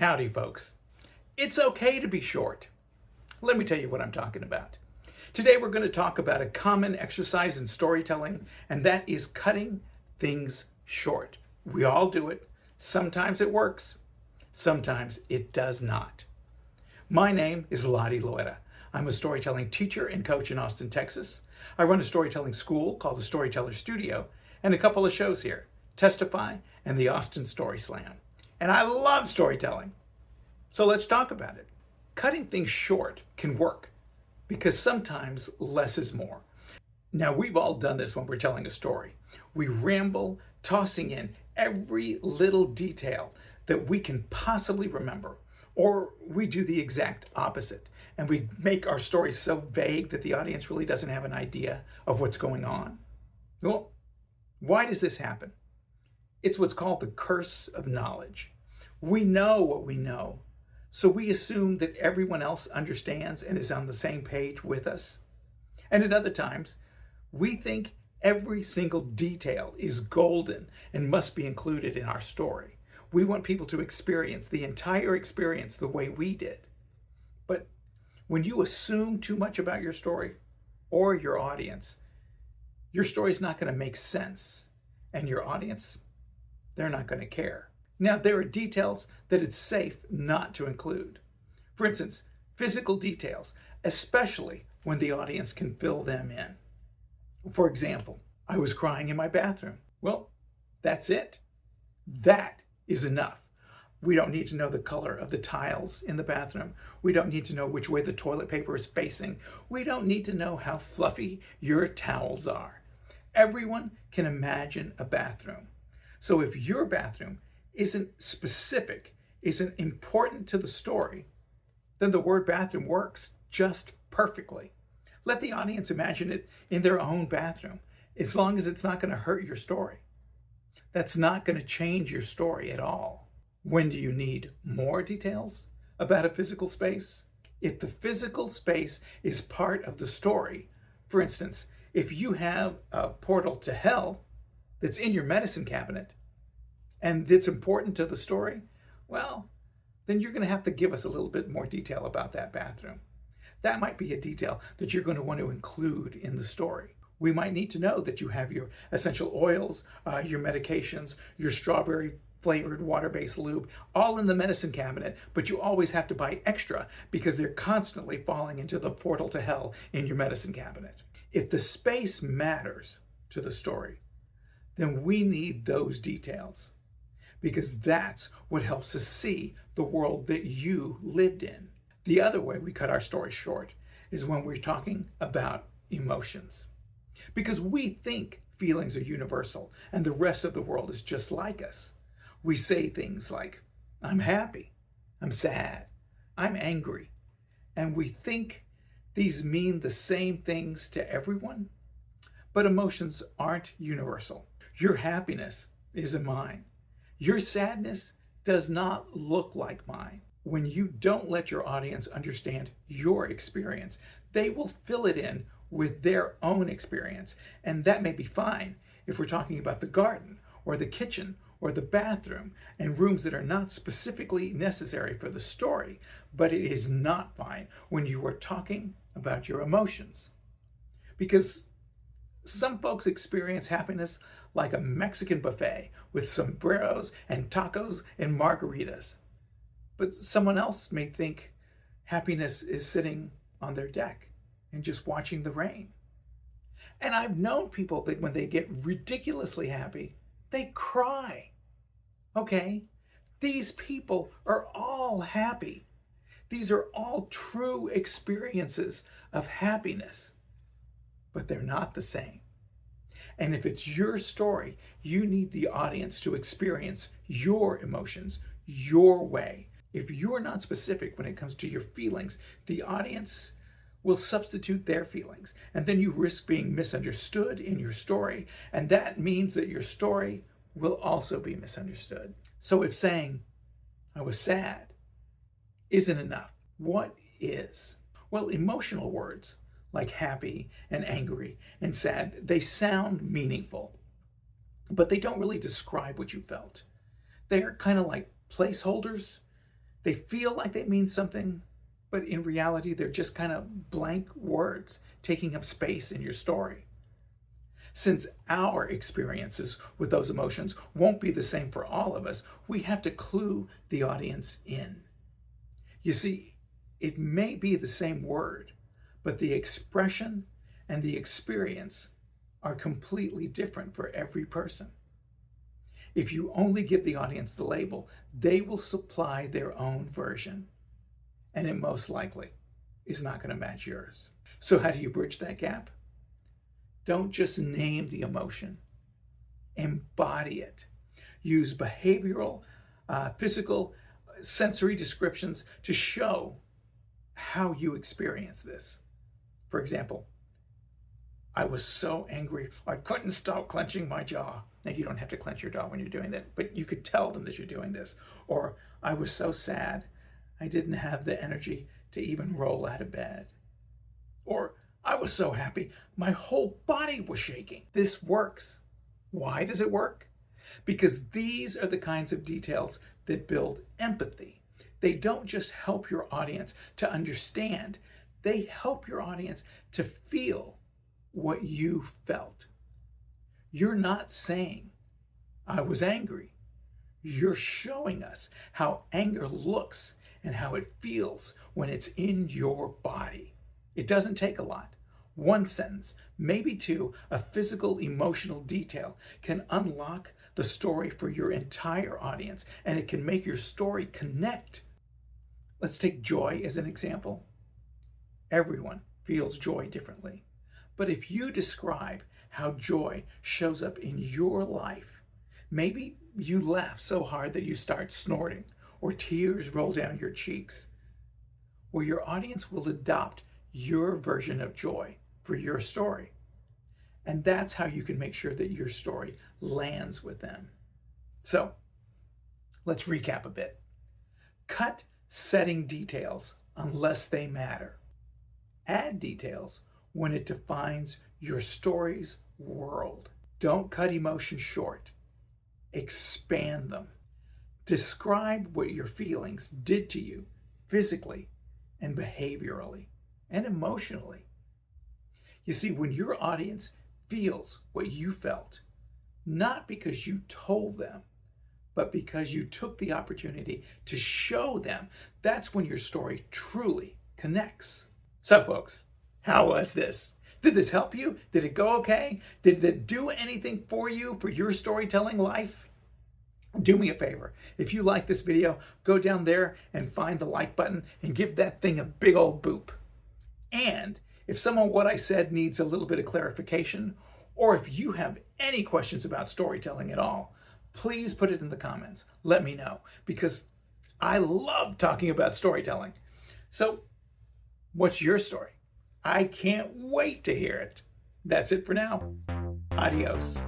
Howdy, folks. It's okay to be short. Let me tell you what I'm talking about. Today we're going to talk about a common exercise in storytelling, and that is cutting things short. We all do it. Sometimes it works. Sometimes it does not. My name is Ladi Loera. I'm a storytelling teacher and coach in Austin, Texas. I run a storytelling school called the Storytellers Studio and a couple of shows here, Testify and the Austin Story Slam. And I love storytelling. So let's talk about it. Cutting things short can work because sometimes less is more. Now, we've all done this when we're telling a story. We ramble, tossing in every little detail that we can possibly remember, or we do the exact opposite. And we make our story so vague that the audience really doesn't have an idea of what's going on. Well, why does this happen? It's what's called the curse of knowledge. We know what we know, so we assume that everyone else understands and is on the same page with us. And at other times, we think every single detail is golden and must be included in our story. We want people to experience the entire experience the way we did. But when you assume too much about your story or your audience, your story's not going to make sense, and your audience, they're not going to care. Now, there are details that it's safe not to include. For instance, physical details, especially when the audience can fill them in. For example, I was crying in my bathroom. Well, that's it. That is enough. We don't need to know the color of the tiles in the bathroom. We don't need to know which way the toilet paper is facing. We don't need to know how fluffy your towels are. Everyone can imagine a bathroom. So if your bathroom isn't specific, isn't important to the story, then the word bathroom works just perfectly. Let the audience imagine it in their own bathroom, as long as it's not going to hurt your story. That's not going to change your story at all. When do you need more details about a physical space? If the physical space is part of the story, for instance, if you have a portal to hell that's in your medicine cabinet, and it's important to the story, well, then you're going to have to give us a little bit more detail about that bathroom. That might be a detail that you're going to want to include in the story. We might need to know that you have your essential oils, your medications, your strawberry flavored water-based lube, all in the medicine cabinet, but you always have to buy extra because they're constantly falling into the portal to hell in your medicine cabinet. If the space matters to the story, then we need those details, because that's what helps us see the world that you lived in. The other way we cut our story short is when we're talking about emotions, because we think feelings are universal and the rest of the world is just like us. We say things like, I'm happy, I'm sad, I'm angry, and we think these mean the same things to everyone, but emotions aren't universal. Your happiness isn't mine. Your sadness does not look like mine. When you don't let your audience understand your experience, they will fill it in with their own experience. And that may be fine if we're talking about the garden or the kitchen or the bathroom and rooms that are not specifically necessary for the story, but it is not fine when you are talking about your emotions. Because some folks experience happiness like a Mexican buffet with sombreros and tacos and margaritas. But someone else may think happiness is sitting on their deck and just watching the rain. And I've known people that when they get ridiculously happy, they cry. Okay? These people are all happy. These are all true experiences of happiness, but they're not the same. And if it's your story, you need the audience to experience your emotions your way. If you're not specific when it comes to your feelings, the audience will substitute their feelings. And then you risk being misunderstood in your story. And that means that your story will also be misunderstood. So if saying, I was sad, isn't enough, what is? Well, emotional words like happy and angry and sad, they sound meaningful, but they don't really describe what you felt. They're kind of like placeholders They feel like they mean something, but in reality, they're just kind of blank words taking up space in your story. Since our experiences with those emotions won't be the same for all of us, we have to clue the audience in. You see, it may be the same word, but the expression and the experience are completely different for every person. If you only give the audience the label, they will supply their own version, and it most likely is not going to match yours. So how do you bridge that gap? Don't just name the emotion, embody it. Use behavioral, physical, sensory descriptions to show how you experience this. For example, I was so angry, I couldn't stop clenching my jaw. Now, you don't have to clench your jaw when you're doing that, but you could tell them that you're doing this. Or, I was so sad, I didn't have the energy to even roll out of bed. Or, I was so happy, my whole body was shaking. This works. Why does it work? Because these are the kinds of details that build empathy. They don't just help your audience to understand, they help your audience to feel what you felt. You're not saying, I was angry. You're showing us how anger looks and how it feels when it's in your body. It doesn't take a lot. One sentence, maybe two, a physical, emotional detail can unlock the story for your entire audience, and it can make your story connect. Let's take joy as an example. Everyone feels joy differently. But if you describe how joy shows up in your life, maybe you laugh so hard that you start snorting, or tears roll down your cheeks, well, your audience will adopt your version of joy for your story. And that's how you can make sure that your story lands with them. So let's recap a bit. Cut setting details unless they matter. Add details when it defines your story's world. Don't cut emotions short. Expand them. Describe what your feelings did to you physically and behaviorally and emotionally. You see, when your audience feels what you felt, not because you told them, but because you took the opportunity to show them, that's when your story truly connects. So folks, how was this? Did this help you? Did it go okay? Did it do anything for you for your storytelling life? Do me a favor. If you like this video, go down there and find the like button and give that thing a big old boop. And if some of what I said needs a little bit of clarification, or if you have any questions about storytelling at all, please put it in the comments. Let me know, because I love talking about storytelling. So, what's your story? I can't wait to hear it. That's it for now. Adios.